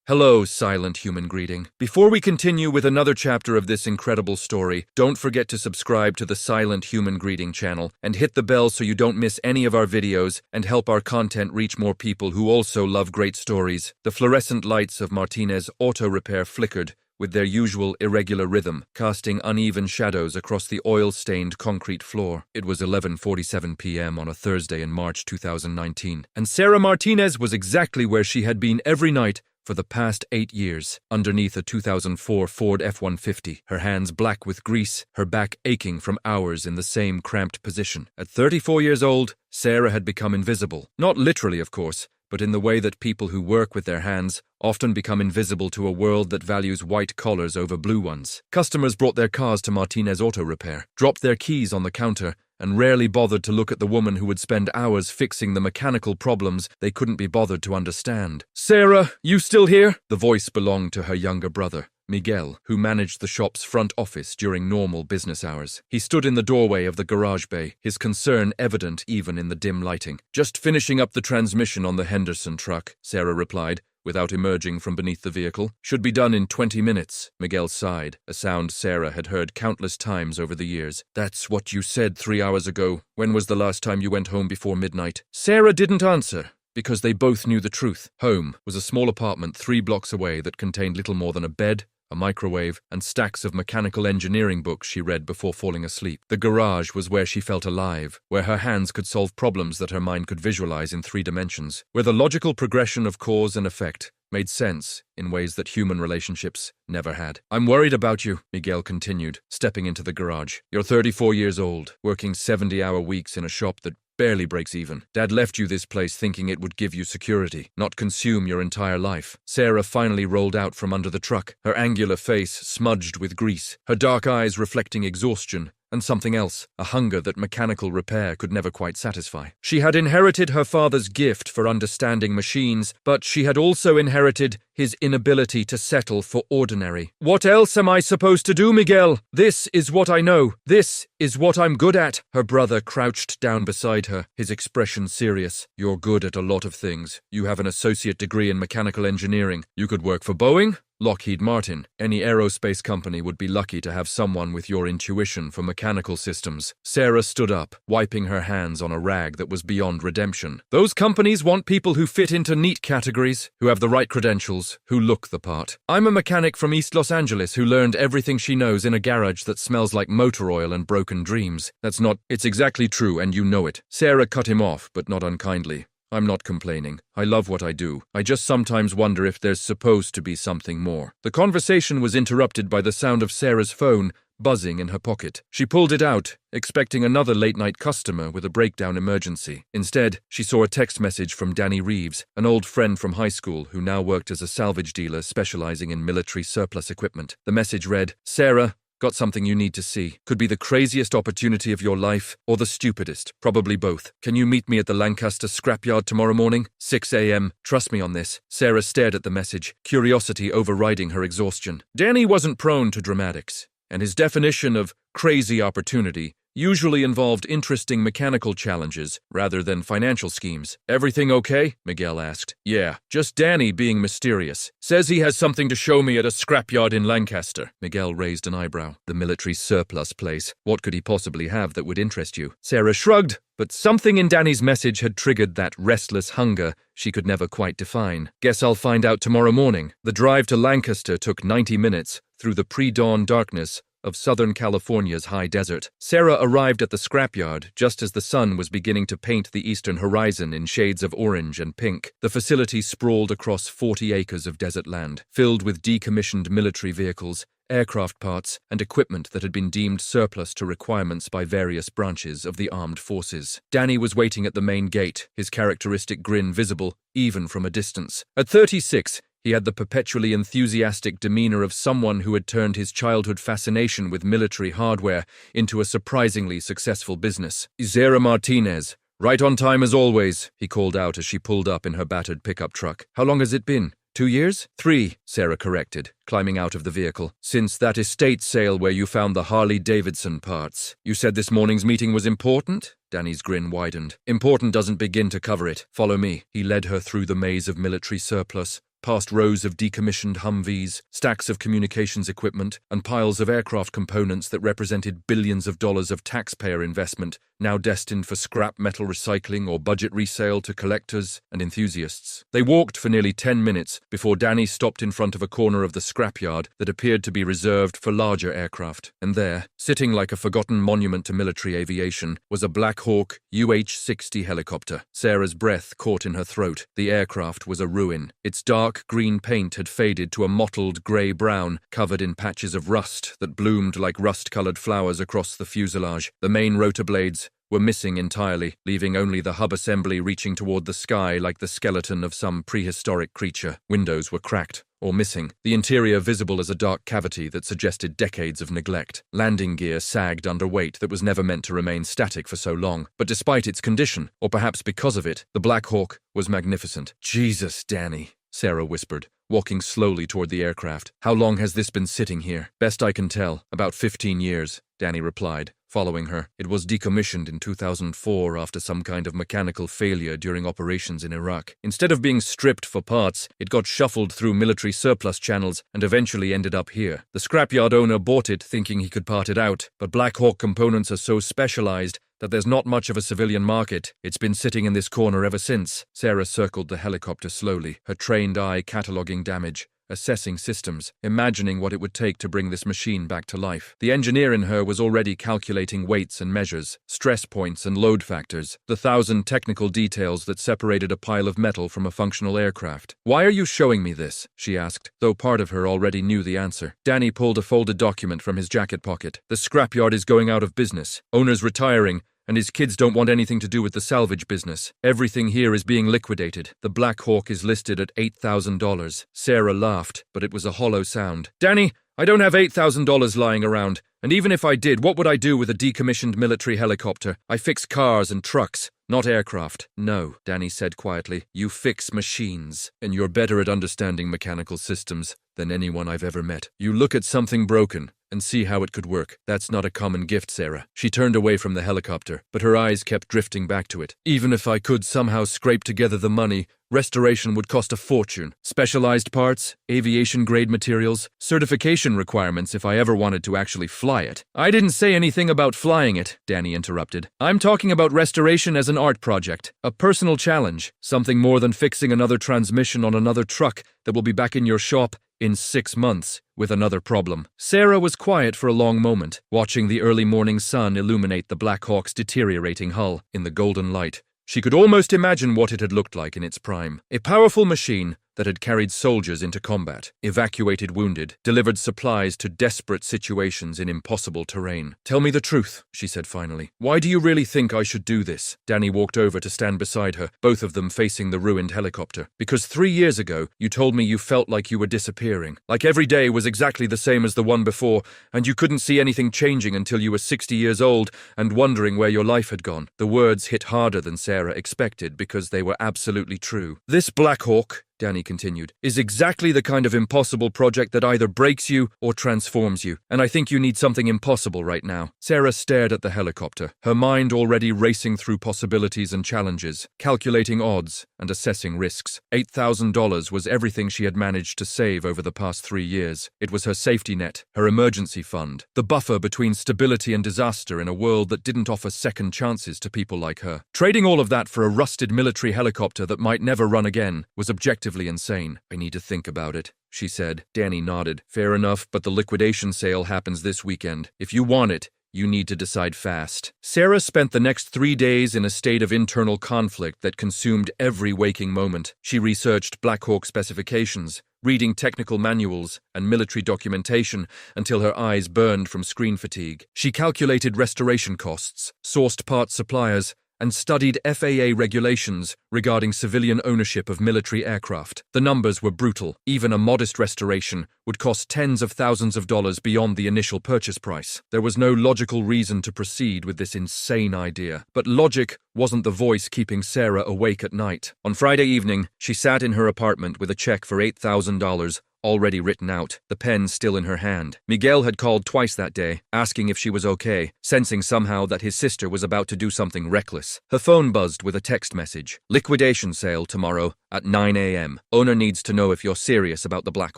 Hello, silent human greeting. Before we continue with another chapter of this incredible story, don't forget to subscribe to the Silent Human Greeting channel and hit the bell so you don't miss any of our videos and help our content reach more people who also love great stories. The fluorescent lights of Martinez Auto Repair flickered with their usual irregular rhythm, casting uneven shadows across the oil-stained concrete floor. It was 11:47 p.m. on a Thursday in March 2019, and Sarah Martinez was exactly where she had been every night for the past 8 years, underneath a 2004 Ford F-150, her hands black with grease, her back aching from hours in the same cramped position. At 34 years old, Sarah had become invisible. Not literally, of course, but in the way that people who work with their hands often become invisible to a world that values white collars over blue ones. Customers brought their cars to Martinez Auto Repair, dropped their keys on the counter, and rarely bothered to look at the woman who would spend hours fixing the mechanical problems they couldn't be bothered to understand. "Sarah, you still here?" The voice belonged to her younger brother, Miguel, who managed the shop's front office during normal business hours. He stood in the doorway of the garage bay, his concern evident even in the dim lighting. "Just finishing up the transmission on the Henderson truck," Sarah replied, without emerging from beneath the vehicle. "Should be done in 20 minutes. Miguel sighed, a sound Sarah had heard countless times over the years. "That's what you said 3 hours ago. When was the last time you went home before midnight?" Sarah didn't answer, because they both knew the truth. Home was a small apartment 3 blocks away that contained little more than a bed, a microwave, and stacks of mechanical engineering books she read before falling asleep. The garage was where she felt alive, where her hands could solve problems that her mind could visualize in 3 dimensions, where the logical progression of cause and effect made sense in ways that human relationships never had. "I'm worried about you," Miguel continued, stepping into the garage. "You're 34 years old, working 70-hour weeks in a shop that barely breaks even. Dad left you this place thinking it would give you security, not consume your entire life." Sarah finally rolled out from under the truck, her angular face smudged with grease, her dark eyes reflecting exhaustion and something else, a hunger that mechanical repair could never quite satisfy. She had inherited her father's gift for understanding machines, but she had also inherited his inability to settle for ordinary. "What else am I supposed to do, Miguel? This is what I know. This is what I'm good at." Her brother crouched down beside her, his expression serious. "You're good at a lot of things. You have an associate degree in mechanical engineering. You could work for Boeing, Lockheed Martin. Any aerospace company would be lucky to have someone with your intuition for mechanical systems." Sarah stood up, wiping her hands on a rag that was beyond redemption. "Those companies want people who fit into neat categories, who have the right credentials, who look the part. I'm a mechanic from East Los Angeles who learned everything she knows in a garage that smells like motor oil and broken dreams. It's exactly true, and you know it." Sarah cut him off, but not unkindly. "I'm not complaining. I love what I do. I just sometimes wonder if there's supposed to be something more." The conversation was interrupted by the sound of Sarah's phone buzzing in her pocket. She pulled it out, expecting another late-night customer with a breakdown emergency. Instead, she saw a text message from Danny Reeves, an old friend from high school who now worked as a salvage dealer specializing in military surplus equipment. The message read, "Sarah, got something you need to see. Could be the craziest opportunity of your life, or the stupidest. Probably both. Can you meet me at the Lancaster scrapyard tomorrow morning? 6 a.m. Trust me on this." Sarah stared at the message, curiosity overriding her exhaustion. Danny wasn't prone to dramatics, and his definition of crazy opportunity usually involved interesting mechanical challenges rather than financial schemes. "Everything okay?" Miguel asked. "Yeah, just Danny being mysterious. Says he has something to show me at a scrapyard in Lancaster." Miguel raised an eyebrow. "The military surplus place. What could he possibly have that would interest you?" Sarah shrugged, but something in Danny's message had triggered that restless hunger she could never quite define. "Guess I'll find out tomorrow morning." The drive to Lancaster took 90 minutes through the pre-dawn darkness of Southern California's high desert. Sarah arrived at the scrapyard just as the sun was beginning to paint the eastern horizon in shades of orange and pink. The facility sprawled across 40 acres of desert land, filled with decommissioned military vehicles, aircraft parts, and equipment that had been deemed surplus to requirements by various branches of the armed forces. Danny was waiting at the main gate, his characteristic grin visible even from a distance. At 36, he had the perpetually enthusiastic demeanor of someone who had turned his childhood fascination with military hardware into a surprisingly successful business. "Sarah Martinez, right on time as always," he called out as she pulled up in her battered pickup truck. "How long has it been? 2 years?" 3, Sarah corrected, climbing out of the vehicle. "Since that estate sale where you found the Harley-Davidson parts. You said this morning's meeting was important?" Danny's grin widened. "Important doesn't begin to cover it. Follow me." He led her through the maze of military surplus, past rows of decommissioned Humvees, stacks of communications equipment, and piles of aircraft components that represented billions of dollars of taxpayer investment, now destined for scrap metal recycling or budget resale to collectors and enthusiasts. They walked for nearly 10 minutes before Danny stopped in front of a corner of the scrapyard that appeared to be reserved for larger aircraft. And there, sitting like a forgotten monument to military aviation, was a Black Hawk UH-60 helicopter. Sarah's breath caught in her throat. The aircraft was a ruin. Its dark green paint had faded to a mottled grey-brown, covered in patches of rust that bloomed like rust-colored flowers across the fuselage. The main rotor blades were missing entirely, leaving only the hub assembly reaching toward the sky like the skeleton of some prehistoric creature. Windows were cracked or missing, the interior visible as a dark cavity that suggested decades of neglect. Landing gear sagged under weight that was never meant to remain static for so long. But despite its condition, or perhaps because of it, the Black Hawk was magnificent. "Jesus, Danny," Sarah whispered, walking slowly toward the aircraft. "How long has this been sitting here?" "Best I can tell, about 15 years, Danny replied, following her. "It was decommissioned in 2004 after some kind of mechanical failure during operations in Iraq. Instead of being stripped for parts, it got shuffled through military surplus channels and eventually ended up here. The scrapyard owner bought it thinking he could part it out, but Black Hawk components are so specialized that there's not much of a civilian market. It's been sitting in this corner ever since." Sarah circled the helicopter slowly, her trained eye cataloging damage, assessing systems, imagining what it would take to bring this machine back to life. The engineer in her was already calculating weights and measures, stress points and load factors, the 1,000 technical details that separated a pile of metal from a functional aircraft. "Why are you showing me this?" she asked, though part of her already knew the answer. Danny pulled a folded document from his jacket pocket. "The scrapyard is going out of business. Owner's retiring, and his kids don't want anything to do with the salvage business. Everything here is being liquidated. The Black Hawk is listed at $8,000. Sarah laughed, but it was a hollow sound. "Danny, I don't have $8,000 lying around, and even if I did, what would I do with a decommissioned military helicopter? I fix cars and trucks, not aircraft." "No," Danny said quietly, "you fix machines, and you're better at understanding mechanical systems than anyone I've ever met. You look at something broken and see how it could work. That's not a common gift, Sarah." She turned away from the helicopter, but her eyes kept drifting back to it. "Even if I could somehow scrape together the money, restoration would cost a fortune. Specialized parts, aviation-grade materials, certification requirements if I ever wanted to actually fly it." "I didn't say anything about flying it," Danny interrupted. "I'm talking about restoration as an art project, a personal challenge, something more than fixing another transmission on another truck that will be back in your shop in 6 months with another problem." Sarah was quiet for a long moment, watching the early morning sun illuminate the Black Hawk's deteriorating hull in the golden light. She could almost imagine what it had looked like in its prime. A powerful machine that had carried soldiers into combat, evacuated wounded, delivered supplies to desperate situations in impossible terrain. "Tell me the truth," she said finally. "Why do you really think I should do this?" Danny walked over to stand beside her, both of them facing the ruined helicopter. "Because 3 years ago, you told me you felt like you were disappearing. Like every day was exactly the same as the one before, and you couldn't see anything changing until you were 60 years old and wondering where your life had gone." The words hit harder than Sarah expected because they were absolutely true. "This Black Hawk," Danny continued, "is exactly the kind of impossible project that either breaks you or transforms you, and I think you need something impossible right now." Sarah stared at the helicopter, her mind already racing through possibilities and challenges, calculating odds and assessing risks. $8,000 was everything she had managed to save over the past 3 years. It was her safety net, her emergency fund, the buffer between stability and disaster in a world that didn't offer second chances to people like her. Trading all of that for a rusted military helicopter that might never run again was objectively insane. "I need to think about it," she said. Danny nodded. "Fair enough, but the liquidation sale happens this weekend. If you want it, you need to decide fast." Sarah spent the next 3 days in a state of internal conflict that consumed every waking moment. She researched Black Hawk specifications, reading technical manuals and military documentation until her eyes burned from screen fatigue. She calculated restoration costs, sourced parts suppliers, and studied FAA regulations regarding civilian ownership of military aircraft. The numbers were brutal. Even a modest restoration would cost tens of thousands of dollars beyond the initial purchase price. There was no logical reason to proceed with this insane idea, but logic wasn't the voice keeping Sarah awake at night. On Friday evening, she sat in her apartment with a check for $8,000 already written out, the pen still in her hand. Miguel had called twice that day, asking if she was okay, sensing somehow that his sister was about to do something reckless. Her phone buzzed with a text message. Liquidation sale tomorrow at 9 a.m. Owner needs to know if you're serious about the Black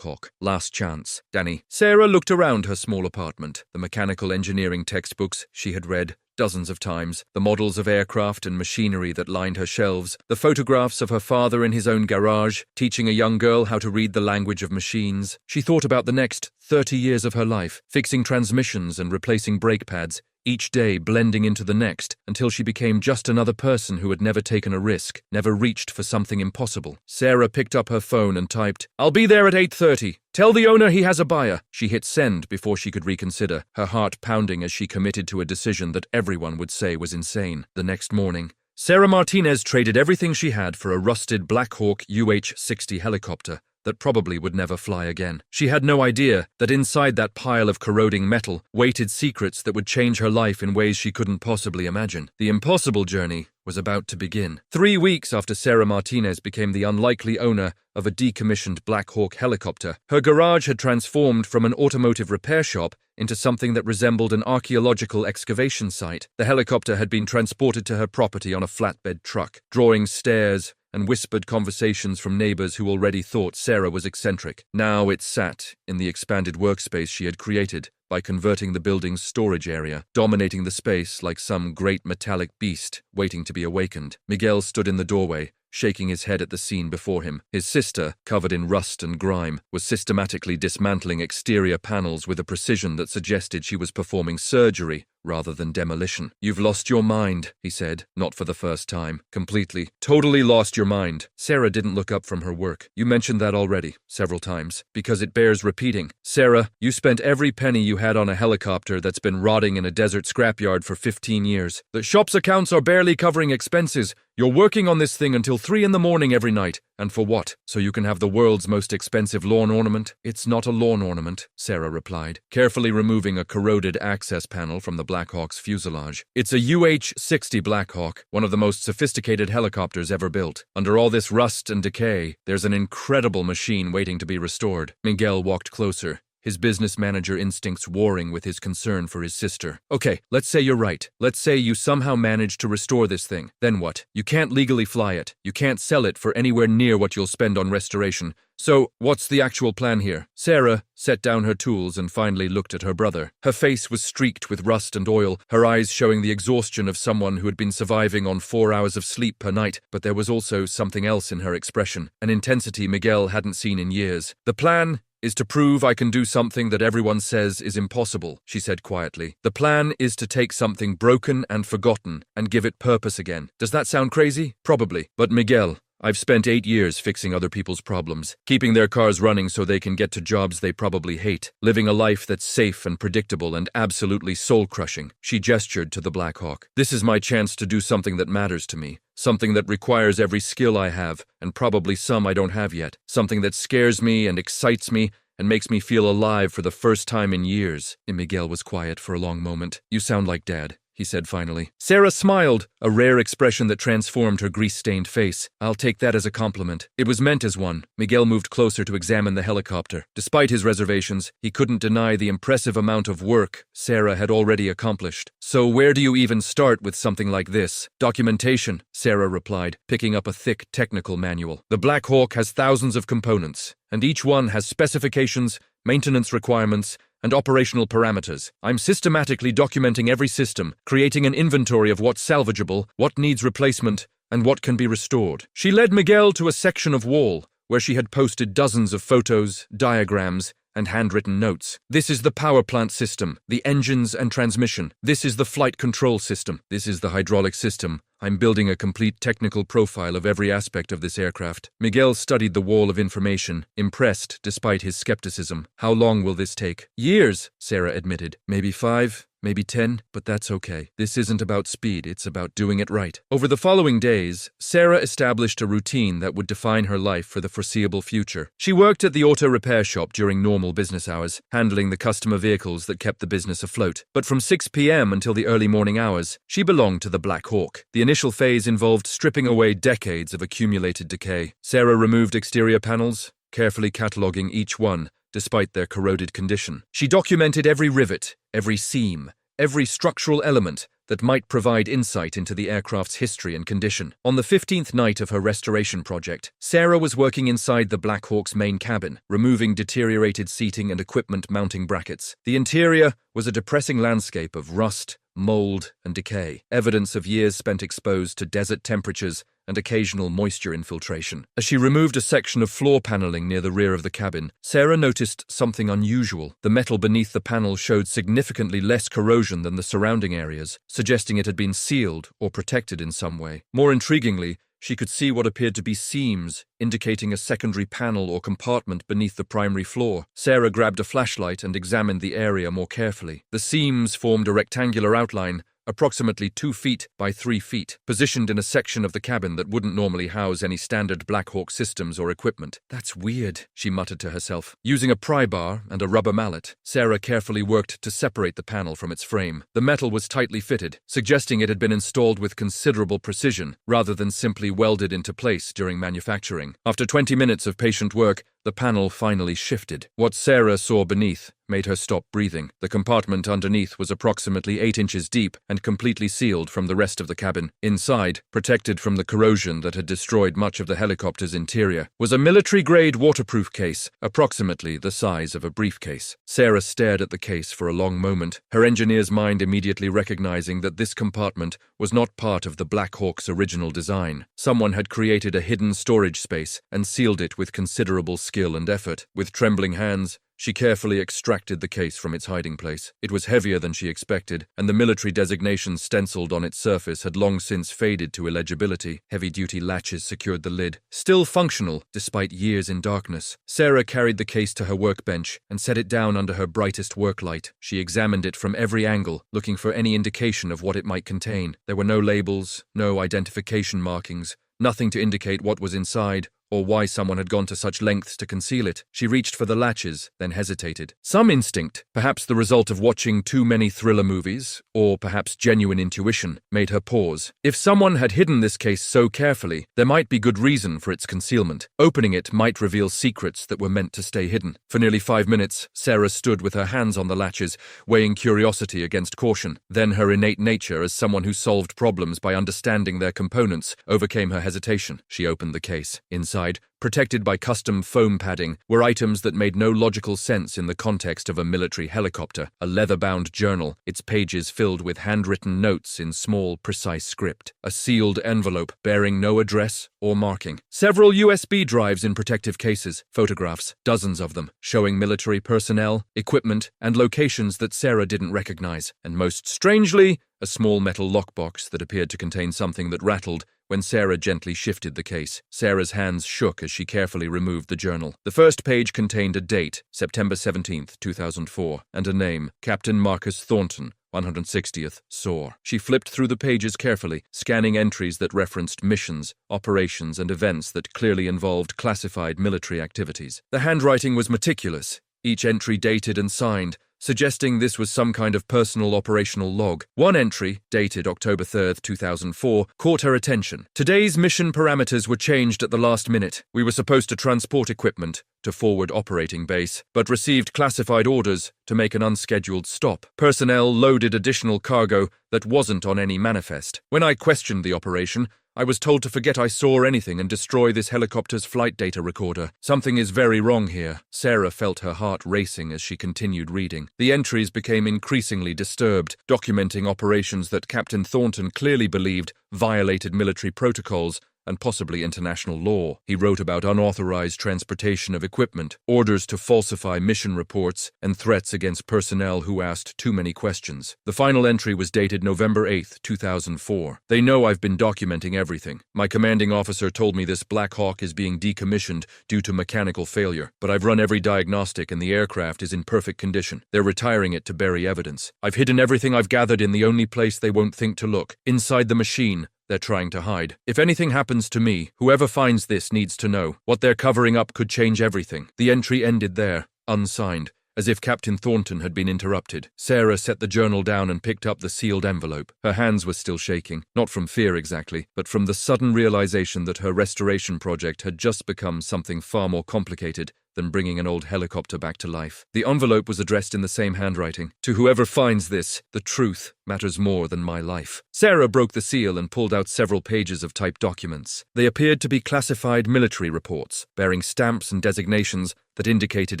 Hawk. Last chance. Danny. Sarah looked around her small apartment. The mechanical engineering textbooks she had read dozens of times, the models of aircraft and machinery that lined her shelves, the photographs of her father in his own garage, teaching a young girl how to read the language of machines. She thought about the next 30 years of her life, fixing transmissions and replacing brake pads, each day blending into the next, until she became just another person who had never taken a risk, never reached for something impossible. Sarah picked up her phone and typed, "I'll be there at 8:30. Tell the owner he has a buyer." She hit send before she could reconsider, her heart pounding as she committed to a decision that everyone would say was insane. The next morning, Sarah Martinez traded everything she had for a rusted Black Hawk UH-60 helicopter that probably would never fly again. She had no idea that inside that pile of corroding metal waited secrets that would change her life in ways she couldn't possibly imagine. The impossible journey was about to begin. 3 weeks after Sarah Martinez became the unlikely owner of a decommissioned Black Hawk helicopter, her garage had transformed from an automotive repair shop into something that resembled an archaeological excavation site. The helicopter had been transported to her property on a flatbed truck, drawing stares and whispered conversations from neighbors who already thought Sarah was eccentric. Now it sat in the expanded workspace she had created by converting the building's storage area, dominating the space like some great metallic beast waiting to be awakened. Miguel stood in the doorway, shaking his head at the scene before him. His sister, covered in rust and grime, was systematically dismantling exterior panels with a precision that suggested she was performing surgery rather than demolition. "You've lost your mind," he said, not for the first time. "Completely, totally lost your mind." Sarah didn't look up from her work. "You mentioned that already, several times, because it bears repeating. Sarah, you spent every penny you had on a helicopter that's been rotting in a desert scrapyard for 15 years. The shop's accounts are barely covering expenses. You're working on this thing until 3 in the morning every night. And for what? So you can have the world's most expensive lawn ornament?" "It's not a lawn ornament," Sarah replied, carefully removing a corroded access panel from the Black Hawk's fuselage. "It's a UH-60 Black Hawk, one of the most sophisticated helicopters ever built. Under all this rust and decay, there's an incredible machine waiting to be restored." Miguel walked closer, his business manager instincts warring with his concern for his sister. "Okay, let's say you're right. Let's say you somehow managed to restore this thing. Then what? You can't legally fly it. You can't sell it for anywhere near what you'll spend on restoration. So, what's the actual plan here?" Sarah set down her tools and finally looked at her brother. Her face was streaked with rust and oil, her eyes showing the exhaustion of someone who had been surviving on 4 hours of sleep per night, but there was also something else in her expression, an intensity Miguel hadn't seen in years. "The plan is to prove I can do something that everyone says is impossible," she said quietly. "The plan is to take something broken and forgotten and give it purpose again. Does that sound crazy? Probably. But Miguel, I've spent 8 years fixing other people's problems, keeping their cars running so they can get to jobs they probably hate, living a life that's safe and predictable and absolutely soul-crushing." She gestured to the Black Hawk. "This is my chance to do something that matters to me. Something that requires every skill I have, and probably some I don't have yet. Something that scares me and excites me and makes me feel alive for the first time in years." And Miguel was quiet for a long moment. "You sound like Dad," he said finally. Sarah smiled, a rare expression that transformed her grease-stained face. "I'll take that as a compliment." It was meant as one. Miguel moved closer to examine the helicopter. Despite his reservations, he couldn't deny the impressive amount of work Sarah had already accomplished. "So where do you even start with something like this?" "Documentation," Sarah replied, picking up a thick technical manual. "The Black Hawk has thousands of components, and each one has specifications, maintenance requirements, and operational parameters. I'm systematically documenting every system, creating an inventory of what's salvageable, what needs replacement, and what can be restored." She led Miguel to a section of wall where she had posted dozens of photos, diagrams, and handwritten notes. "This is the power plant system, the engines and transmission. This is the flight control system. This is the hydraulic system. I'm building a complete technical profile of every aspect of this aircraft." Miguel studied the wall of information, impressed despite his skepticism. "How long will this take?" "Years," Sarah admitted. "Maybe 5, maybe 10, but that's okay. This isn't about speed, it's about doing it right." Over the following days, Sarah established a routine that would define her life for the foreseeable future. She worked at the auto repair shop during normal business hours, handling the customer vehicles that kept the business afloat. But from 6 p.m. until the early morning hours, she belonged to the Black Hawk. The initial phase involved stripping away decades of accumulated decay. Sarah removed exterior panels, carefully cataloging each one, despite their corroded condition. She documented every rivet, every seam, every structural element that might provide insight into the aircraft's history and condition. On the 15th night of her restoration project, Sarah was working inside the Black Hawk's main cabin, removing deteriorated seating and equipment mounting brackets. The interior was a depressing landscape of rust, mold, and decay, evidence of years spent exposed to desert temperatures and occasional moisture infiltration. As she removed a section of floor paneling near the rear of the cabin, Sarah noticed something unusual. The metal beneath the panel showed significantly less corrosion than the surrounding areas, suggesting it had been sealed or protected in some way. More intriguingly, she could see what appeared to be seams, indicating a secondary panel or compartment beneath the primary floor. Sarah grabbed a flashlight and examined the area more carefully. The seams formed a rectangular outline, approximately 2 feet by 3 feet, positioned in a section of the cabin that wouldn't normally house any standard Black Hawk systems or equipment. "That's weird," she muttered to herself. Using a pry bar and a rubber mallet, Sarah carefully worked to separate the panel from its frame. The metal was tightly fitted, suggesting it had been installed with considerable precision, rather than simply welded into place during manufacturing. After 20 minutes of patient work, the panel finally shifted. What Sarah saw beneath made her stop breathing. The compartment underneath was approximately 8 inches deep and completely sealed from the rest of the cabin. Inside, protected from the corrosion that had destroyed much of the helicopter's interior, was a military-grade waterproof case, approximately the size of a briefcase. Sarah stared at the case for a long moment, her engineer's mind immediately recognizing that this compartment was not part of the Black Hawk's original design. Someone had created a hidden storage space and sealed it with considerable skill and effort. With trembling hands, she carefully extracted the case from its hiding place. It was heavier than she expected, and the military designation stenciled on its surface had long since faded to illegibility. Heavy-duty latches secured the lid, still functional despite years in darkness. Sarah carried the case to her workbench and set it down under her brightest work light. She examined it from every angle, looking for any indication of what it might contain. There were no labels, no identification markings, nothing to indicate what was inside or why someone had gone to such lengths to conceal it. She reached for the latches, then hesitated. Some instinct, perhaps the result of watching too many thriller movies, or perhaps genuine intuition, made her pause. If someone had hidden this case so carefully, there might be good reason for its concealment. Opening it might reveal secrets that were meant to stay hidden. For nearly 5 minutes, Sarah stood with her hands on the latches, weighing curiosity against caution. Then her innate nature as someone who solved problems by understanding their components overcame her hesitation. She opened the case. Inside, protected by custom foam padding, were items that made no logical sense in the context of a military helicopter. A leather-bound journal, its pages filled with handwritten notes in small, precise script. A sealed envelope bearing no address or marking. Several USB drives in protective cases. Photographs, dozens of them, showing military personnel, equipment, and locations that Sarah didn't recognize. And most strangely, a small metal lockbox that appeared to contain something that rattled when Sarah gently shifted the case. Sarah's hands shook as she carefully removed the journal. The first page contained a date, September 17th, 2004, and a name, Captain Marcus Thornton, 160th SOAR. She flipped through the pages carefully, scanning entries that referenced missions, operations, and events that clearly involved classified military activities. The handwriting was meticulous, each entry dated and signed, suggesting this was some kind of personal operational log. One entry, dated October 3rd, 2004, caught her attention. Today's mission parameters were changed at the last minute. We were supposed to transport equipment to forward operating base, but received classified orders to make an unscheduled stop. Personnel loaded additional cargo that wasn't on any manifest. When I questioned the operation, I was told to forget I saw anything and destroy this helicopter's flight data recorder. Something is very wrong here. Sarah felt her heart racing as she continued reading. The entries became increasingly disturbed, documenting operations that Captain Thornton clearly believed violated military protocols and possibly international law. He wrote about unauthorized transportation of equipment, orders to falsify mission reports, and threats against personnel who asked too many questions. The final entry was dated November 8th, 2004. They know I've been documenting everything. My commanding officer told me this Black Hawk is being decommissioned due to mechanical failure, but I've run every diagnostic and the aircraft is in perfect condition. They're retiring it to bury evidence. I've hidden everything I've gathered in the only place they won't think to look, inside the machine they're trying to hide. If anything happens to me, whoever finds this needs to know. What they're covering up could change everything. The entry ended there, unsigned, as if Captain Thornton had been interrupted. Sarah set the journal down and picked up the sealed envelope. Her hands were still shaking, not from fear exactly, but from the sudden realization that her restoration project had just become something far more complicated than bringing an old helicopter back to life. The envelope was addressed in the same handwriting. "To whoever finds this, the truth matters more than my life." Sarah broke the seal and pulled out several pages of typed documents. They appeared to be classified military reports, bearing stamps and designations that indicated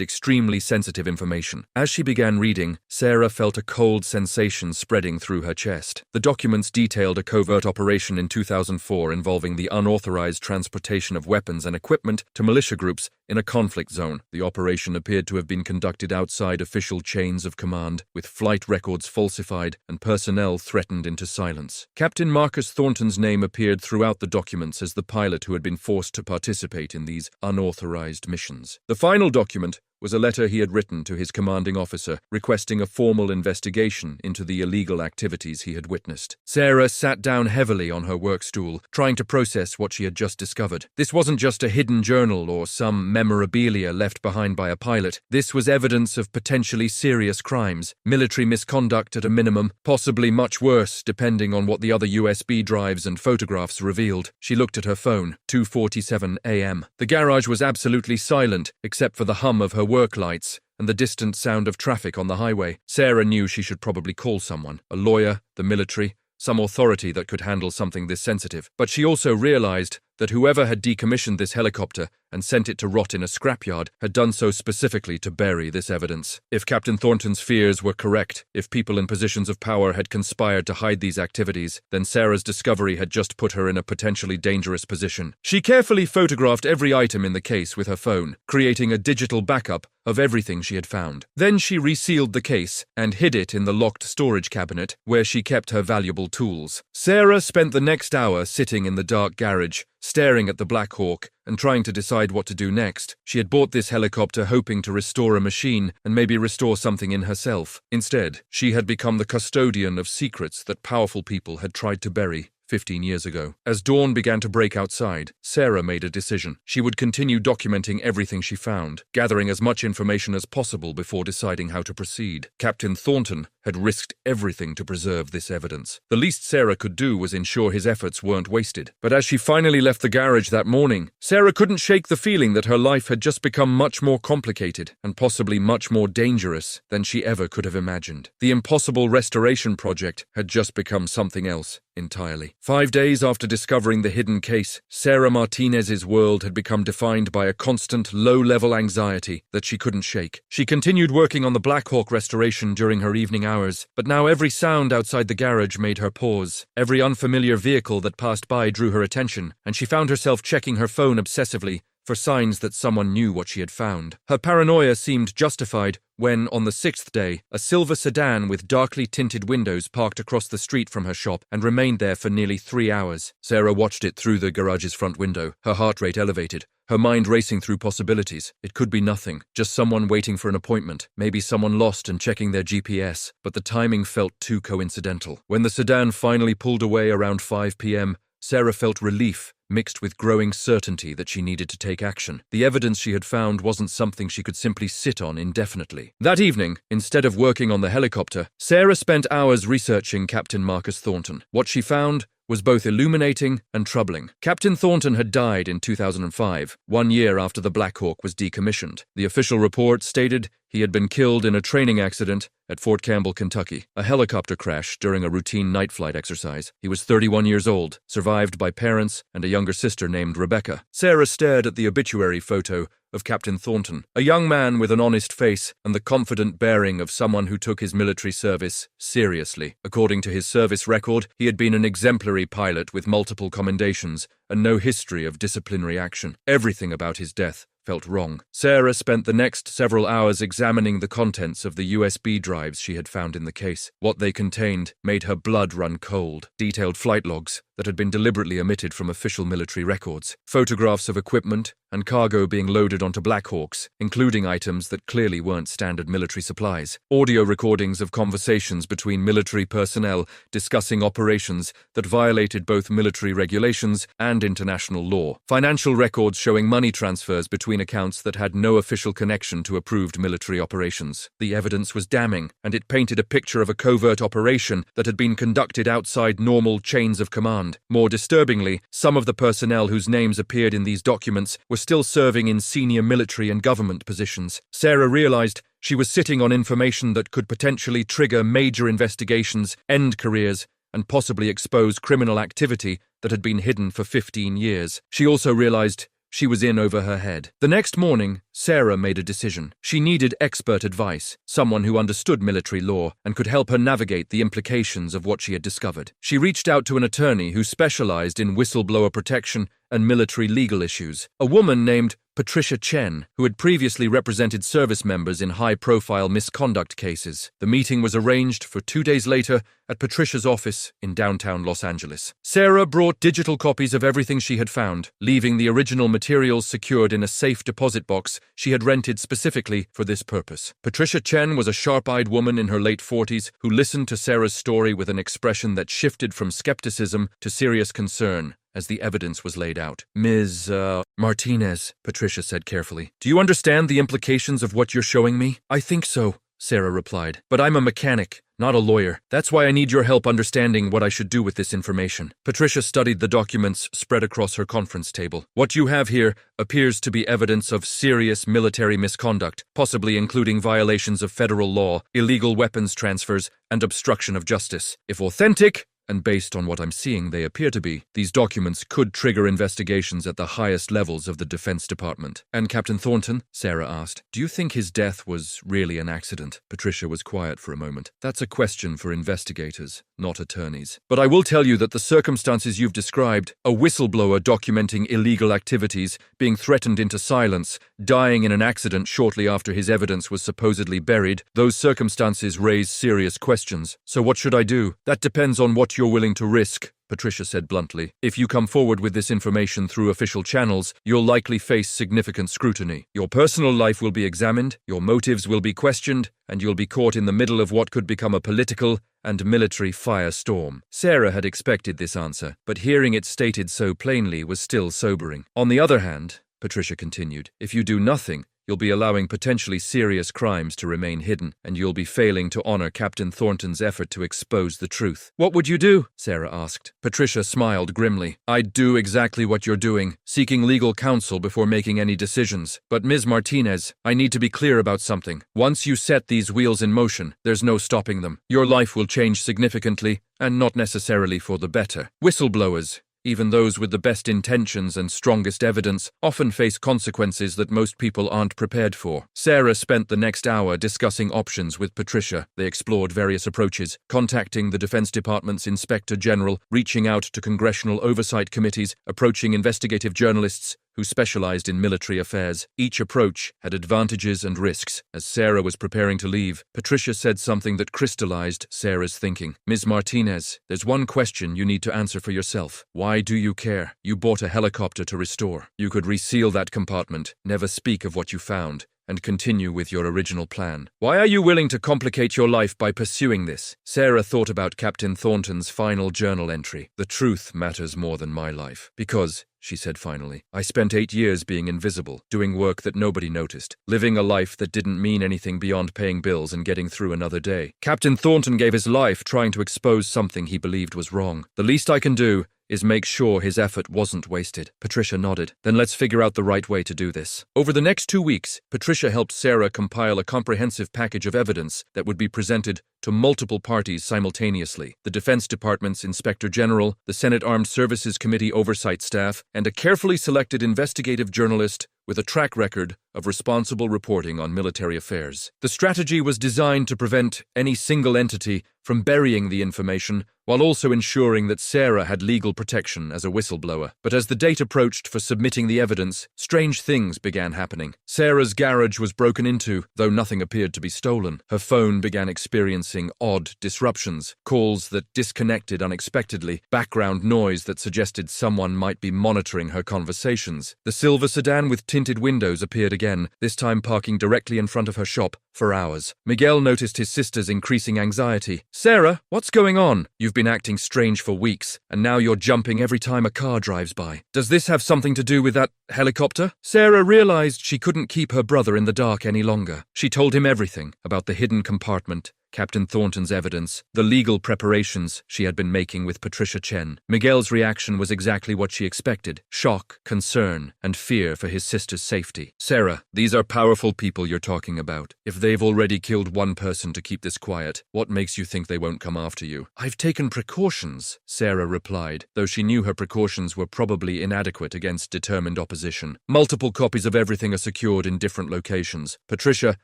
extremely sensitive information. As she began reading, Sarah felt a cold sensation spreading through her chest. The documents detailed a covert operation in 2004 involving the unauthorized transportation of weapons and equipment to militia groups in a conflict zone. The operation appeared to have been conducted outside official chains of command, with flight records falsified and personnel threatened into silence. Captain Marcus Thornton's name appeared throughout the documents as the pilot who had been forced to participate in these unauthorized missions. The final document was a letter he had written to his commanding officer requesting a formal investigation into the illegal activities he had witnessed. Sarah sat down heavily on her work stool, trying to process what she had just discovered. This wasn't just a hidden journal or some memorabilia left behind by a pilot. This was evidence of potentially serious crimes, military misconduct at a minimum, possibly much worse depending on what the other USB drives and photographs revealed. She looked at her phone, 2:47 a.m. The garage was absolutely silent, except for the hum of her work lights and the distant sound of traffic on the highway. Sarah knew she should probably call someone, a lawyer, the military, some authority that could handle something this sensitive. But she also realized that whoever had decommissioned this helicopter and sent it to rot in a scrapyard had done so specifically to bury this evidence. If Captain Thornton's fears were correct, if people in positions of power had conspired to hide these activities, then Sarah's discovery had just put her in a potentially dangerous position. She carefully photographed every item in the case with her phone, creating a digital backup of everything she had found. Then she resealed the case and hid it in the locked storage cabinet where she kept her valuable tools. Sarah spent the next hour sitting in the dark garage, staring at the Black Hawk and trying to decide what to do next. She had bought this helicopter hoping to restore a machine and maybe restore something in herself. Instead, she had become the custodian of secrets that powerful people had tried to bury 15 years ago. As dawn began to break outside, Sarah made a decision. She would continue documenting everything she found, gathering as much information as possible before deciding how to proceed. Captain Thornton had risked everything to preserve this evidence. The least Sarah could do was ensure his efforts weren't wasted. But as she finally left the garage that morning, Sarah couldn't shake the feeling that her life had just become much more complicated and possibly much more dangerous than she ever could have imagined. The impossible restoration project had just become something else entirely. 5 days after discovering the hidden case, Sarah Martinez's world had become defined by a constant, low-level anxiety that she couldn't shake. She continued working on the Black Hawk restoration during her evening hours, but now every sound outside the garage made her pause. Every unfamiliar vehicle that passed by drew her attention, and she found herself checking her phone obsessively for signs that someone knew what she had found. Her paranoia seemed justified when, on the 6th day, a silver sedan with darkly tinted windows parked across the street from her shop and remained there for nearly 3 hours. Sarah watched it through the garage's front window, her heart rate elevated, her mind racing through possibilities. It could be nothing, just someone waiting for an appointment, maybe someone lost and checking their GPS, but the timing felt too coincidental. When the sedan finally pulled away around 5 p.m., Sarah felt relief, mixed with growing certainty that she needed to take action. The evidence she had found wasn't something she could simply sit on indefinitely. That evening, instead of working on the helicopter, Sarah spent hours researching Captain Marcus Thornton. What she found was both illuminating and troubling. Captain Thornton had died in 2005, 1 year after the Black Hawk was decommissioned. The official report stated he had been killed in a training accident at Fort Campbell, Kentucky, a helicopter crash during a routine night flight exercise. He was 31 years old, survived by parents and a younger sister named Rebecca. Sarah stared at the obituary photo of Captain Thornton, a young man with an honest face and the confident bearing of someone who took his military service seriously. According to his service record, he had been an exemplary pilot with multiple commendations and no history of disciplinary action. Everything about his death felt wrong. Sarah spent the next several hours examining the contents of the USB drives she had found in the case. What they contained made her blood run cold. Detailed flight logs that had been deliberately omitted from official military records, photographs of equipment and cargo being loaded onto Blackhawks, including items that clearly weren't standard military supplies. Audio recordings of conversations between military personnel discussing operations that violated both military regulations and international law. Financial records showing money transfers between accounts that had no official connection to approved military operations. The evidence was damning, and it painted a picture of a covert operation that had been conducted outside normal chains of command. More disturbingly, some of the personnel whose names appeared in these documents were still serving in senior military and government positions. Sarah realized she was sitting on information that could potentially trigger major investigations, end careers, and possibly expose criminal activity that had been hidden for 15 years. She also realized she was in over her head. The next morning, Sarah made a decision. She needed expert advice, someone who understood military law and could help her navigate the implications of what she had discovered. She reached out to an attorney who specialized in whistleblower protection and military legal issues, a woman named Patricia Chen, who had previously represented service members in high-profile misconduct cases. The meeting was arranged for 2 days later at Patricia's office in downtown Los Angeles. Sarah brought digital copies of everything she had found, leaving the original materials secured in a safe deposit box she had rented specifically for this purpose. Patricia Chen was a sharp-eyed woman in her late 40s who listened to Sarah's story with an expression that shifted from skepticism to serious concern as the evidence was laid out. Ms. Martinez, Patricia said carefully, do you understand the implications of what you're showing me? I think so, Sarah replied, but I'm a mechanic, not a lawyer. That's why I need your help understanding what I should do with this information. Patricia studied the documents spread across her conference table. What you have here appears to be evidence of serious military misconduct, possibly including violations of federal law, illegal weapons transfers, and obstruction of justice. If authentic, and based on what I'm seeing they appear to be, these documents could trigger investigations at the highest levels of the Defense Department. And Captain Thornton? Sarah asked. Do you think his death was really an accident? Patricia was quiet for a moment. That's a question for investigators, not attorneys. But I will tell you that the circumstances you've described, a whistleblower documenting illegal activities, being threatened into silence, dying in an accident shortly after his evidence was supposedly buried, those circumstances raise serious questions. So what should I do? That depends on what you're willing to risk, Patricia said bluntly. If you come forward with this information through official channels, you'll likely face significant scrutiny. Your personal life will be examined, your motives will be questioned, and you'll be caught in the middle of what could become a political and military firestorm. Sarah had expected this answer, but hearing it stated so plainly was still sobering. On the other hand, Patricia continued, if you do nothing, you'll be allowing potentially serious crimes to remain hidden, and you'll be failing to honor Captain Thornton's effort to expose the truth. What would you do? Sarah asked. Patricia smiled grimly. I'd do exactly what you're doing, seeking legal counsel before making any decisions. But Ms. Martinez, I need to be clear about something. Once you set these wheels in motion, there's no stopping them. Your life will change significantly, and not necessarily for the better. Whistleblowers, even those with the best intentions and strongest evidence, often face consequences that most people aren't prepared for. Sarah spent the next hour discussing options with Patricia. They explored various approaches, contacting the Defense Department's Inspector General, reaching out to congressional oversight committees, approaching investigative journalists who specialized in military affairs. Each approach had advantages and risks. As Sarah was preparing to leave, Patricia said something that crystallized Sarah's thinking. Ms. Martinez, there's one question you need to answer for yourself. Why do you care? You bought a helicopter to restore. You could reseal that compartment, never speak of what you found, and continue with your original plan. Why are you willing to complicate your life by pursuing this? Sarah thought about Captain Thornton's final journal entry. The truth matters more than my life. Because, she said finally, I spent 8 years being invisible, doing work that nobody noticed, living a life that didn't mean anything beyond paying bills and getting through another day. Captain Thornton gave his life trying to expose something he believed was wrong. The least I can do is make sure his effort wasn't wasted. Patricia nodded. Then let's figure out the right way to do this. Over the next 2 weeks, Patricia helped Sarah compile a comprehensive package of evidence that would be presented to multiple parties simultaneously: the Defense Department's Inspector General, the Senate Armed Services Committee oversight staff, and a carefully selected investigative journalist with a track record of responsible reporting on military affairs. The strategy was designed to prevent any single entity from burying the information while also ensuring that Sarah had legal protection as a whistleblower. But as the date approached for submitting the evidence, strange things began happening. Sarah's garage was broken into, though nothing appeared to be stolen. Her phone began experiencing odd disruptions, calls that disconnected unexpectedly, background noise that suggested someone might be monitoring her conversations. The silver sedan with tinted windows appeared again, this time parking directly in front of her shop for hours. Miguel noticed his sister's increasing anxiety. "Sarah, what's going on? You've been acting strange for weeks, and now you're jumping every time a car drives by. Does this have something to do with that helicopter?" Sarah realized she couldn't keep her brother in the dark any longer. She told him everything about the hidden compartment, Captain Thornton's evidence, the legal preparations she had been making with Patricia Chen. Miguel's reaction was exactly what she expected: shock, concern, and fear for his sister's safety. "Sarah, these are powerful people you're talking about. If they've already killed one person to keep this quiet, what makes you think they won't come after you?" "I've taken precautions," Sarah replied, though she knew her precautions were probably inadequate against determined opposition. "Multiple copies of everything are secured in different locations. Patricia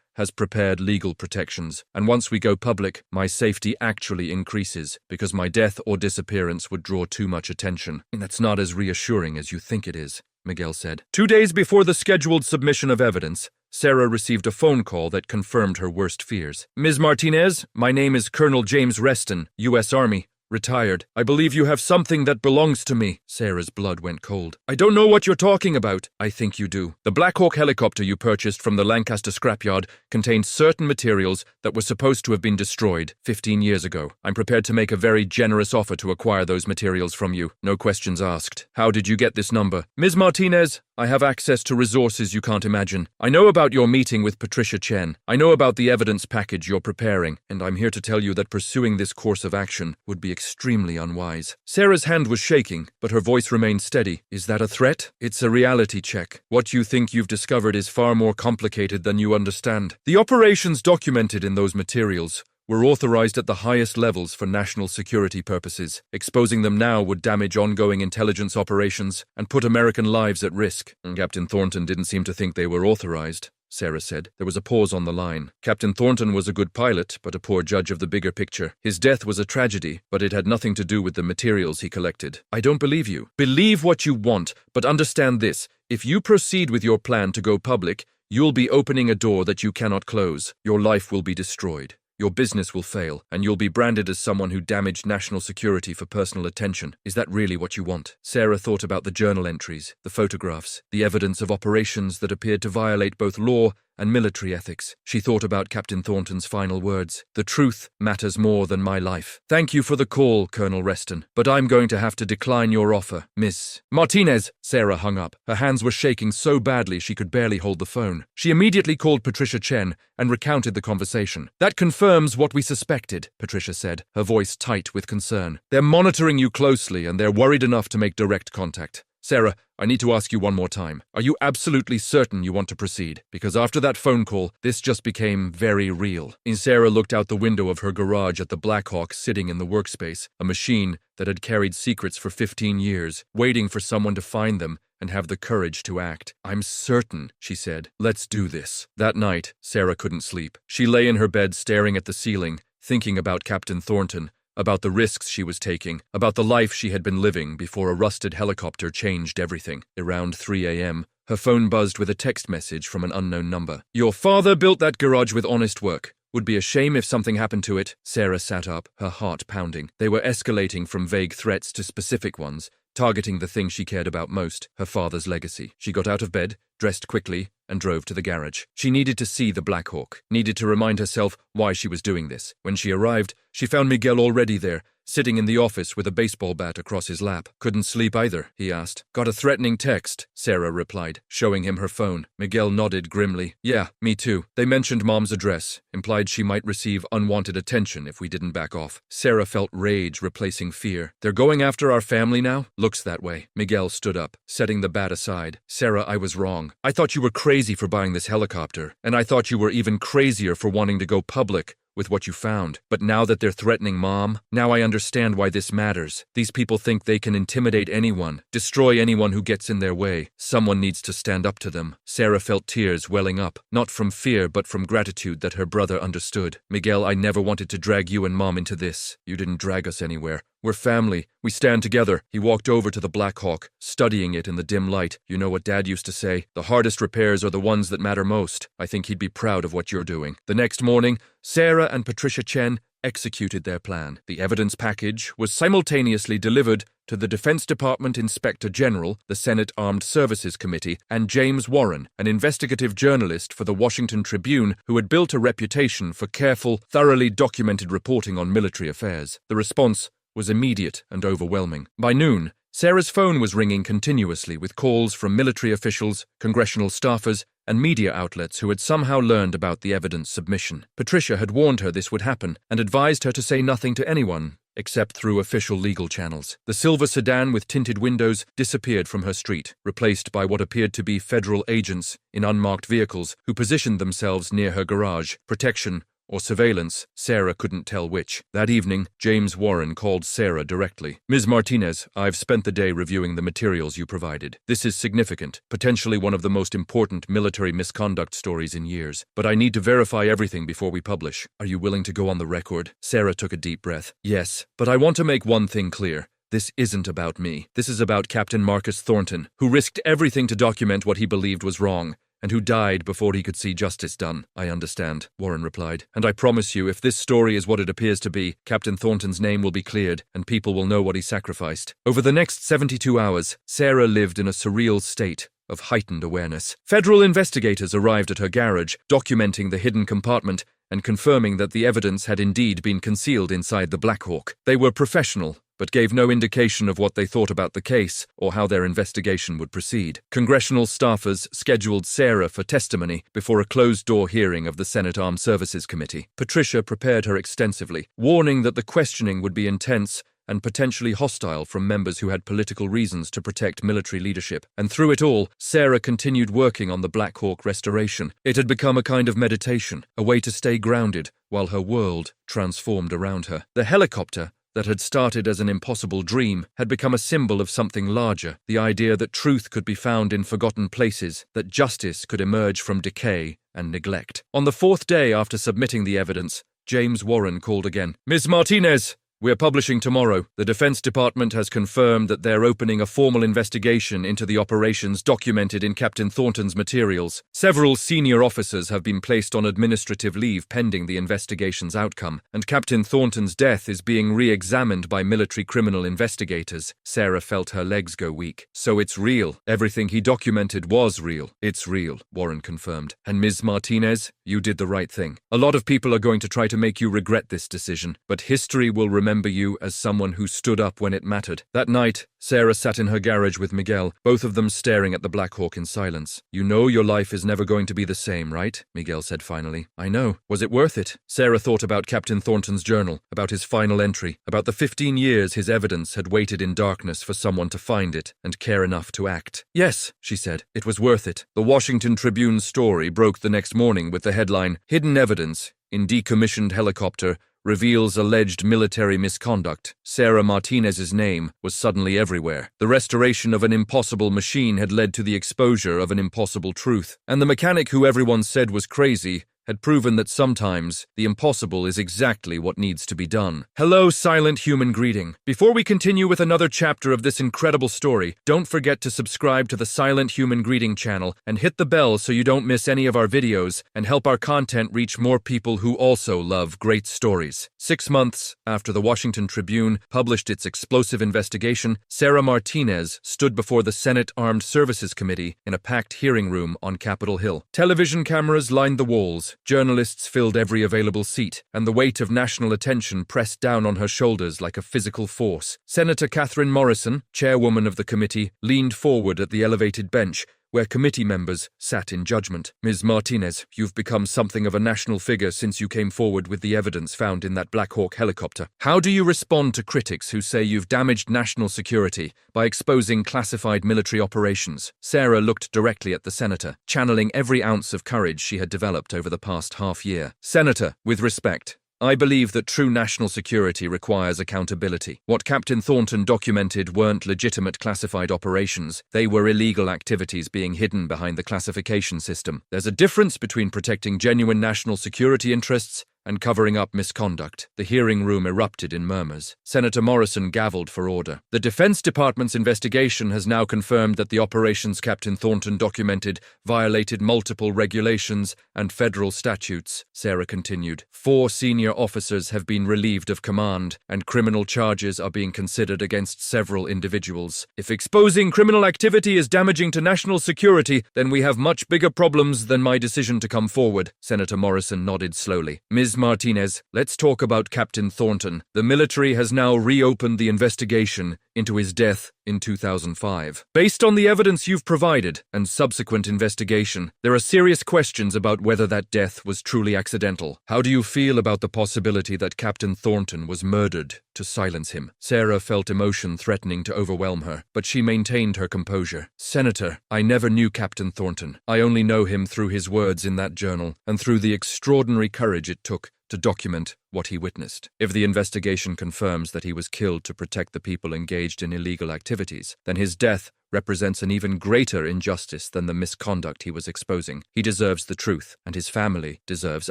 has prepared legal protections, and once we go public, my safety actually increases, because my death or disappearance would draw too much attention." "That's not as reassuring as you think it is," Miguel said. 2 days before the scheduled submission of evidence, Sarah received a phone call that confirmed her worst fears. "Ms. Martinez, my name is Colonel James Reston, U.S. Army. Retired. I believe you have something that belongs to me." Sarah's blood went cold. "I don't know what you're talking about." "I think you do. The Black Hawk helicopter you purchased from the Lancaster scrapyard contained certain materials that were supposed to have been destroyed 15 years ago. I'm prepared to make a very generous offer to acquire those materials from you. No questions asked." "How did you get this number?" "Ms. Martinez, I have access to resources you can't imagine. I know about your meeting with Patricia Chen. I know about the evidence package you're preparing, and I'm here to tell you that pursuing this course of action would be extremely unwise." Sarah's hand was shaking, but her voice remained steady. "Is that a threat?" "It's a reality check. What you think you've discovered is far more complicated than you understand. The operations documented in those materials were authorized at the highest levels for national security purposes. Exposing them now would damage ongoing intelligence operations and put American lives at risk." "Captain Thornton didn't seem to think they were authorized," Sarah said. There was a pause on the line. "Captain Thornton was a good pilot, but a poor judge of the bigger picture. His death was a tragedy, but it had nothing to do with the materials he collected." "I don't believe you." "Believe what you want, but understand this. If you proceed with your plan to go public, you'll be opening a door that you cannot close. Your life will be destroyed. Your business will fail, and you'll be branded as someone who damaged national security for personal attention. Is that really what you want?" Sarah thought about the journal entries, the photographs, the evidence of operations that appeared to violate both law and military ethics. She thought about Captain Thornton's final words: "The truth matters more than my life." "Thank you for the call, Colonel Reston, but I'm going to have to decline your offer, Miss Martinez." Sarah hung up. Her hands were shaking so badly she could barely hold the phone. She immediately called Patricia Chen and recounted the conversation. "That confirms what we suspected," Patricia said, her voice tight with concern. "They're monitoring you closely, and they're worried enough to make direct contact. Sarah, I need to ask you one more time. Are you absolutely certain you want to proceed? Because after that phone call, this just became very real." Sarah looked out the window of her garage at the Black Hawk sitting in the workspace, a machine that had carried secrets for 15 years, waiting for someone to find them and have the courage to act. "I'm certain," she said. "Let's do this." That night, Sarah couldn't sleep. She lay in her bed staring at the ceiling, thinking about Captain Thornton, about the risks she was taking, about the life she had been living before a rusted helicopter changed everything. Around 3 a.m., her phone buzzed with a text message from an unknown number. "Your father built that garage with honest work. Would be a shame if something happened to it." Sarah sat up, her heart pounding. They were escalating from vague threats to specific ones, targeting the thing she cared about most, her father's legacy. She got out of bed, dressed quickly, and drove to the garage. She needed to see the Black Hawk, needed to remind herself why she was doing this. When she arrived, she found Miguel already there, sitting in the office with a baseball bat across his lap. "Couldn't sleep either?" he asked. "Got a threatening text," Sarah replied, showing him her phone. Miguel nodded grimly. "Yeah, me too. They mentioned Mom's address, implied she might receive unwanted attention if we didn't back off." Sarah felt rage replacing fear. "They're going after our family now?" "Looks that way." Miguel stood up, setting the bat aside. "Sarah, I was wrong. I thought you were crazy for buying this helicopter, and I thought you were even crazier for wanting to go public with what you found. But now that they're threatening Mom, now I understand why this matters. These people think they can intimidate anyone, destroy anyone who gets in their way. Someone needs to stand up to them." Sarah felt tears welling up, not from fear but from gratitude that her brother understood. "Miguel, I never wanted to drag you and Mom into this. You didn't drag us anywhere. We're family. We stand together. He walked over to the Black Hawk, studying it in the dim light. You know what Dad used to say? The hardest repairs are the ones that matter most. I think he'd be proud of what you're doing. The next morning, Sarah and Patricia Chen executed their plan. The evidence package was simultaneously delivered to the Defense Department Inspector General, the Senate Armed Services Committee, and James Warren, an investigative journalist for the Washington Tribune who had built a reputation for careful, thoroughly documented reporting on military affairs. The response was immediate and overwhelming. By noon, Sarah's phone was ringing continuously with calls from military officials, congressional staffers, and media outlets who had somehow learned about the evidence submission. Patricia had warned her this would happen and advised her to say nothing to anyone except through official legal channels. The silver sedan with tinted windows disappeared from her street, replaced by what appeared to be federal agents in unmarked vehicles who positioned themselves near her garage. Protection or surveillance, Sarah couldn't tell which. That evening, James Warren called Sarah directly. Ms. Martinez, I've spent the day reviewing the materials you provided. This is significant, potentially one of the most important military misconduct stories in years. But I need to verify everything before we publish. Are you willing to go on the record? Sarah took a deep breath. Yes, but I want to make one thing clear. This isn't about me. This is about Captain Marcus Thornton, who risked everything to document what he believed was wrong, and who died before he could see justice done. I understand, Warren replied. And I promise you, if this story is what it appears to be, Captain Thornton's name will be cleared, and people will know what he sacrificed. Over the next 72 hours, Sarah lived in a surreal state of heightened awareness. Federal investigators arrived at her garage, documenting the hidden compartment and confirming that the evidence had indeed been concealed inside the Black Hawk. They were professional, but gave no indication of what they thought about the case or how their investigation would proceed. Congressional staffers scheduled Sarah for testimony before a closed-door hearing of the Senate Armed Services Committee. Patricia prepared her extensively, warning that the questioning would be intense and potentially hostile from members who had political reasons to protect military leadership. And through it all, Sarah continued working on the Black Hawk restoration. It had become a kind of meditation, a way to stay grounded while her world transformed around her. The helicopter that had started as an impossible dream had become a symbol of something larger, the idea that truth could be found in forgotten places, that justice could emerge from decay and neglect. On the fourth day after submitting the evidence, James Warren called again. Ms. Martinez! We're publishing tomorrow. The Defense Department has confirmed that they're opening a formal investigation into the operations documented in Captain Thornton's materials. Several senior officers have been placed on administrative leave pending the investigation's outcome, and Captain Thornton's death is being re-examined by military criminal investigators. Sarah felt her legs go weak. So it's real. Everything he documented was real. It's real, Warren confirmed. And Ms. Martinez, you did the right thing. A lot of people are going to try to make you regret this decision, but history will remember you as someone who stood up when it mattered. That night, Sarah sat in her garage with Miguel, both of them staring at the Black Hawk in silence. You know your life is never going to be the same, right? Miguel said finally. I know. Was it worth it? Sarah thought about Captain Thornton's journal, about his final entry, about the 15 years his evidence had waited in darkness for someone to find it and care enough to act. Yes, she said. It was worth it. The Washington Tribune's story broke the next morning with the headline, Hidden Evidence in Decommissioned Helicopter Reveals Alleged Military Misconduct. Sarah Martinez's name was suddenly everywhere. The restoration of an impossible machine had led to the exposure of an impossible truth. And the mechanic who everyone said was crazy had proven that sometimes the impossible is exactly what needs to be done. Hello, silent human greeting. Before we continue with another chapter of this incredible story, don't forget to subscribe to the Silent Human Greeting channel and hit the bell so you don't miss any of our videos and help our content reach more people who also love great stories. 6 months after the Washington Tribune published its explosive investigation, Sarah Martinez stood before the Senate Armed Services Committee in a packed hearing room on Capitol Hill. Television cameras lined the walls. Journalists filled every available seat, and the weight of national attention pressed down on her shoulders like a physical force. Senator Catherine Morrison, chairwoman of the committee, leaned forward at the elevated bench, where committee members sat in judgment. Ms. Martinez, you've become something of a national figure since you came forward with the evidence found in that Black Hawk helicopter. How do you respond to critics who say you've damaged national security by exposing classified military operations? Sarah looked directly at the senator, channeling every ounce of courage she had developed over the past half year. Senator, with respect, I believe that true national security requires accountability. What Captain Thornton documented weren't legitimate classified operations. They were illegal activities being hidden behind the classification system. There's a difference between protecting genuine national security interests and covering up misconduct. The hearing room erupted in murmurs. Senator Morrison gavelled for order. The Defense Department's investigation has now confirmed that the operations Captain Thornton documented violated multiple regulations and federal statutes, Sarah continued. 4 senior officers have been relieved of command, and criminal charges are being considered against several individuals. If exposing criminal activity is damaging to national security, then we have much bigger problems than my decision to come forward. Senator Morrison nodded slowly. Ms. Martinez, let's talk about Captain Thornton. The military has now reopened the investigation into his death in 2005. Based on the evidence you've provided and subsequent investigation, there are serious questions about whether that death was truly accidental. How do you feel about the possibility that Captain Thornton was murdered to silence him? Sarah felt emotion threatening to overwhelm her, but she maintained her composure. Senator, I never knew Captain Thornton. I only know him through his words in that journal and through the extraordinary courage it took to document what he witnessed. If the investigation confirms that he was killed to protect the people engaged in illegal activities, then his death represents an even greater injustice than the misconduct he was exposing. He deserves the truth, and his family deserves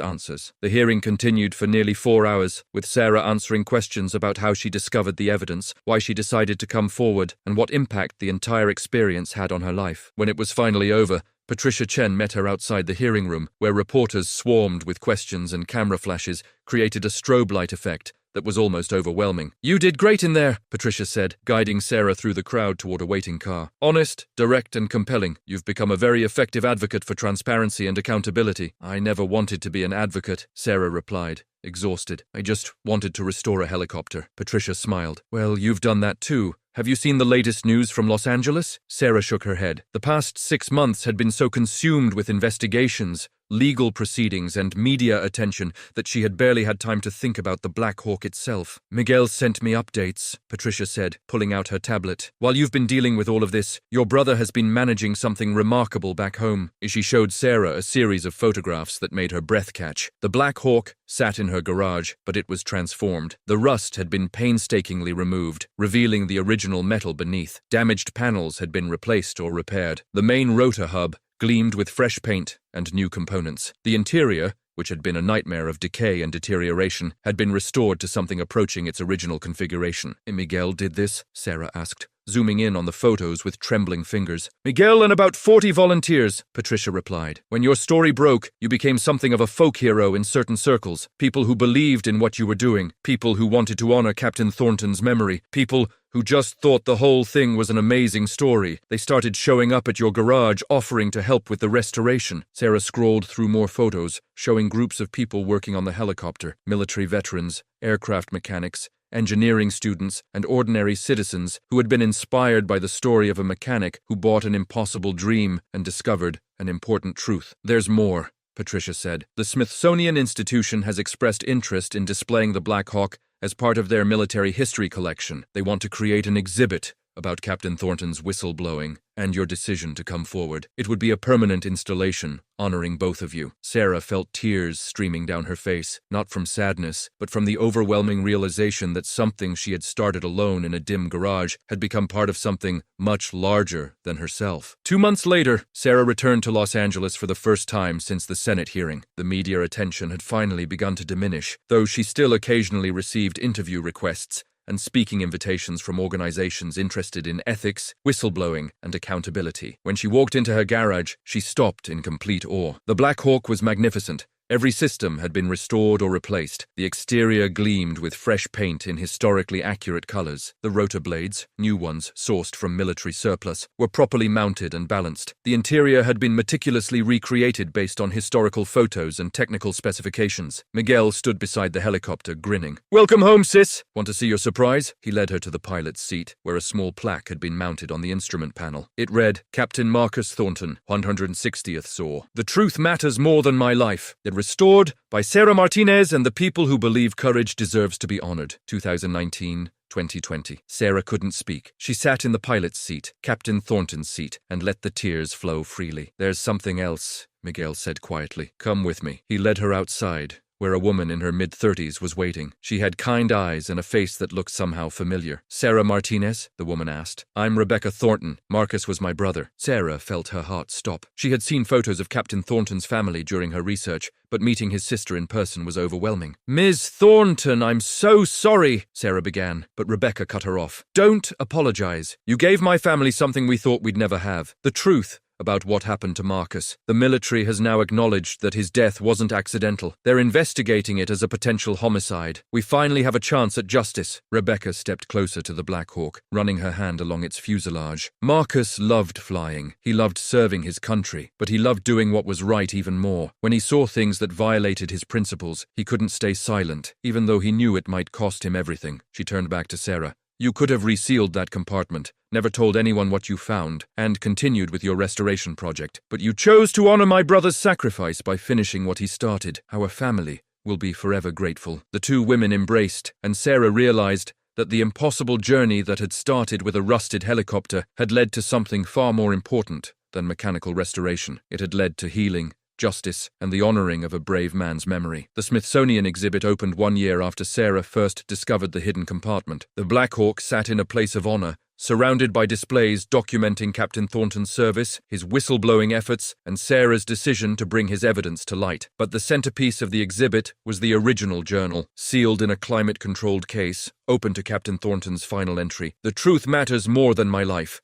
answers. The hearing continued for nearly 4 hours, with Sarah answering questions about how she discovered the evidence, why she decided to come forward, and what impact the entire experience had on her life. When it was finally over, Patricia Chen met her outside the hearing room, where reporters swarmed with questions and camera flashes created a strobe light effect that was almost overwhelming. You did great in there, Patricia said, guiding Sarah through the crowd toward a waiting car. Honest, direct, and compelling. You've become a very effective advocate for transparency and accountability. I never wanted to be an advocate, Sarah replied, exhausted. I just wanted to restore a helicopter. Patricia smiled. Well, you've done that too. Have you seen the latest news from Los Angeles? Sarah shook her head. The past 6 months had been so consumed with investigations, legal proceedings, and media attention that she had barely had time to think about the Black Hawk itself. Miguel sent me updates, Patricia said, pulling out her tablet. While you've been dealing with all of this, your brother has been managing something remarkable back home. She showed Sarah a series of photographs that made her breath catch. The Black Hawk sat in her garage, but it was transformed. The rust had been painstakingly removed, revealing the original metal beneath. Damaged panels had been replaced or repaired. The main rotor hub gleamed with fresh paint and new components. The interior, which had been a nightmare of decay and deterioration, had been restored to something approaching its original configuration. Miguel did this? Sarah asked, zooming in on the photos with trembling fingers. Miguel and about 40 volunteers, Patricia replied. When your story broke, you became something of a folk hero in certain circles. People who believed in what you were doing. People who wanted to honor Captain Thornton's memory. People who just thought the whole thing was an amazing story. They started showing up at your garage, offering to help with the restoration. Sarah scrolled through more photos, showing groups of people working on the helicopter, military veterans, aircraft mechanics, engineering students, and ordinary citizens who had been inspired by the story of a mechanic who bought an impossible dream and discovered an important truth. There's more, Patricia said. The Smithsonian Institution has expressed interest in displaying the Black Hawk as part of their military history collection. They want to create an exhibit about Captain Thornton's whistleblowing and your decision to come forward. It would be a permanent installation, honoring both of you. Sarah felt tears streaming down her face, not from sadness, but from the overwhelming realization that something she had started alone in a dim garage had become part of something much larger than herself. 2 months later, Sarah returned to Los Angeles for the first time since the Senate hearing. The media attention had finally begun to diminish, though she still occasionally received interview requests and speaking invitations from organizations interested in ethics, whistleblowing, and accountability. When she walked into her garage, she stopped in complete awe. The Black Hawk was magnificent. Every system had been restored or replaced. The exterior gleamed with fresh paint in historically accurate colors. The rotor blades, new ones sourced from military surplus, were properly mounted and balanced. The interior had been meticulously recreated based on historical photos and technical specifications. Miguel stood beside the helicopter, grinning. Welcome home, sis! Want to see your surprise? He led her to the pilot's seat, where a small plaque had been mounted on the instrument panel. It read, Captain Marcus Thornton, 160th SAW. The truth matters more than my life. It restored by Sarah Martinez and the people who believe courage deserves to be honored. 2019-2020. Sarah couldn't speak. She sat in the pilot's seat, Captain Thornton's seat, and let the tears flow freely. There's something else, Miguel said quietly. Come with me. He led her outside, where a woman in her mid-30s was waiting. She had kind eyes and a face that looked somehow familiar. "Sarah Martinez?" the woman asked. "I'm Rebecca Thornton. Marcus was my brother." Sarah felt her heart stop. She had seen photos of Captain Thornton's family during her research, but meeting his sister in person was overwhelming. "Ms. Thornton, I'm so sorry," Sarah began, but Rebecca cut her off. "Don't apologize. You gave my family something we thought we'd never have. The truth about what happened to Marcus. The military has now acknowledged that his death wasn't accidental. They're investigating it as a potential homicide. We finally have a chance at justice." Rebecca stepped closer to the Black Hawk, running her hand along its fuselage. Marcus loved flying. He loved serving his country, but he loved doing what was right even more. When he saw things that violated his principles, he couldn't stay silent, even though he knew it might cost him everything. She turned back to Sarah. "You could have resealed that compartment, never told anyone what you found, and continued with your restoration project. But you chose to honor my brother's sacrifice by finishing what he started. Our family will be forever grateful." The two women embraced, and Sarah realized that the impossible journey that had started with a rusted helicopter had led to something far more important than mechanical restoration. It had led to healing, justice, and the honoring of a brave man's memory. The Smithsonian exhibit opened 1 year after Sarah first discovered the hidden compartment. The Black Hawk sat in a place of honor, surrounded by displays documenting Captain Thornton's service, his whistleblowing efforts, and Sarah's decision to bring his evidence to light. But the centerpiece of the exhibit was the original journal, sealed in a climate-controlled case, open to Captain Thornton's final entry. "The truth matters more than my life."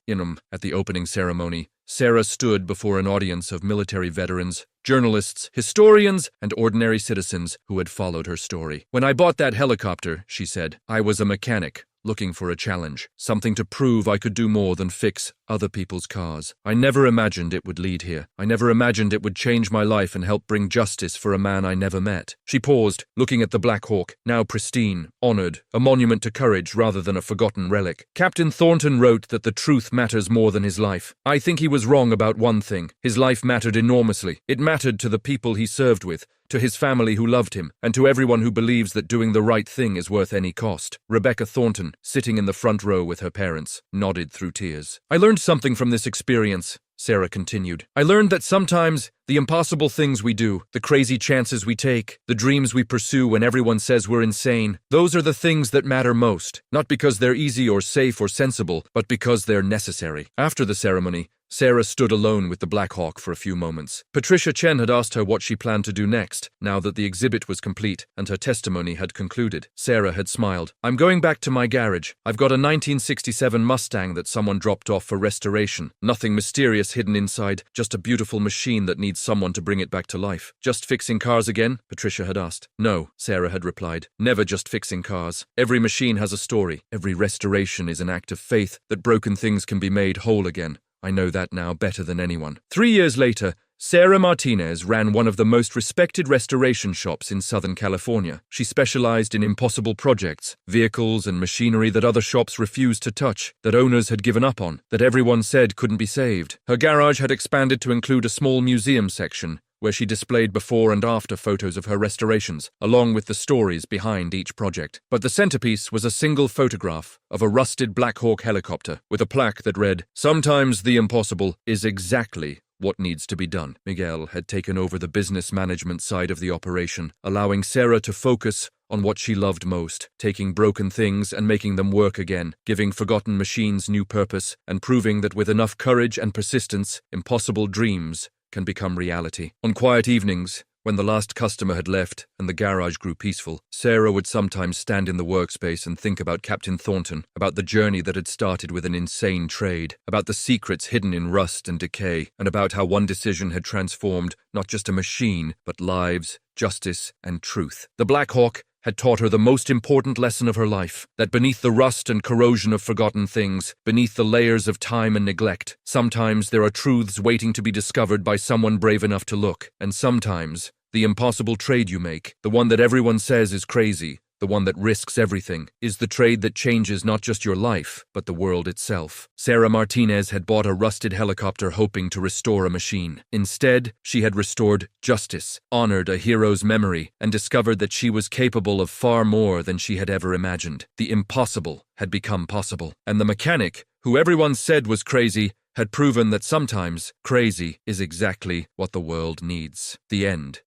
At the opening ceremony, Sarah stood before an audience of military veterans, journalists, historians, and ordinary citizens who had followed her story. "When I bought that helicopter," she said, "I was a mechanic, looking for a challenge, something to prove I could do more than fix other people's cars. I never imagined it would lead here. I never imagined it would change my life and help bring justice for a man I never met." She paused, looking at the Black Hawk, now pristine, honored, a monument to courage rather than a forgotten relic. "Captain Thornton wrote that the truth matters more than his life. I think he was wrong about one thing. His life mattered enormously. It mattered to the people he served with, to his family who loved him, and to everyone who believes that doing the right thing is worth any cost." Rebecca Thornton, sitting in the front row with her parents, nodded through tears. "I learned something from this experience," Sarah continued. "I learned that sometimes the impossible things we do, the crazy chances we take, the dreams we pursue when everyone says we're insane, those are the things that matter most, not because they're easy or safe or sensible, but because they're necessary." After the ceremony, Sarah stood alone with the Black Hawk for a few moments. Patricia Chen had asked her what she planned to do next, now that the exhibit was complete and her testimony had concluded. Sarah had smiled. "I'm going back to my garage. I've got a 1967 Mustang that someone dropped off for restoration. Nothing mysterious hidden inside, just a beautiful machine that needs someone to bring it back to life." "Just fixing cars again?" Patricia had asked. "No," Sarah had replied. "Never just fixing cars. Every machine has a story. Every restoration is an act of faith that broken things can be made whole again. I know that now better than anyone." 3 years later, Sarah Martinez ran one of the most respected restoration shops in Southern California. She specialized in impossible projects, vehicles and machinery that other shops refused to touch, that owners had given up on, that everyone said couldn't be saved. Her garage had expanded to include a small museum section, where she displayed before and after photos of her restorations, along with the stories behind each project. But the centerpiece was a single photograph of a rusted Black Hawk helicopter, with a plaque that read, "Sometimes the impossible is exactly what needs to be done." Miguel had taken over the business management side of the operation, allowing Sarah to focus on what she loved most, taking broken things and making them work again, giving forgotten machines new purpose, and proving that with enough courage and persistence, impossible dreams can become reality. On quiet evenings, when the last customer had left and the garage grew peaceful, Sarah would sometimes stand in the workspace and think about Captain Thornton, about the journey that had started with an insane trade, about the secrets hidden in rust and decay, and about how one decision had transformed not just a machine, but lives, justice, and truth. The Black Hawk had taught her the most important lesson of her life, that beneath the rust and corrosion of forgotten things, beneath the layers of time and neglect, sometimes there are truths waiting to be discovered by someone brave enough to look, and sometimes the impossible trade you make, the one that everyone says is crazy, the one that risks everything, is the trade that changes not just your life, but the world itself. Sarah Martinez had bought a rusted helicopter hoping to restore a machine. Instead, she had restored justice, honored a hero's memory, and discovered that she was capable of far more than she had ever imagined. The impossible had become possible. And the mechanic, who everyone said was crazy, had proven that sometimes crazy is exactly what the world needs. The end.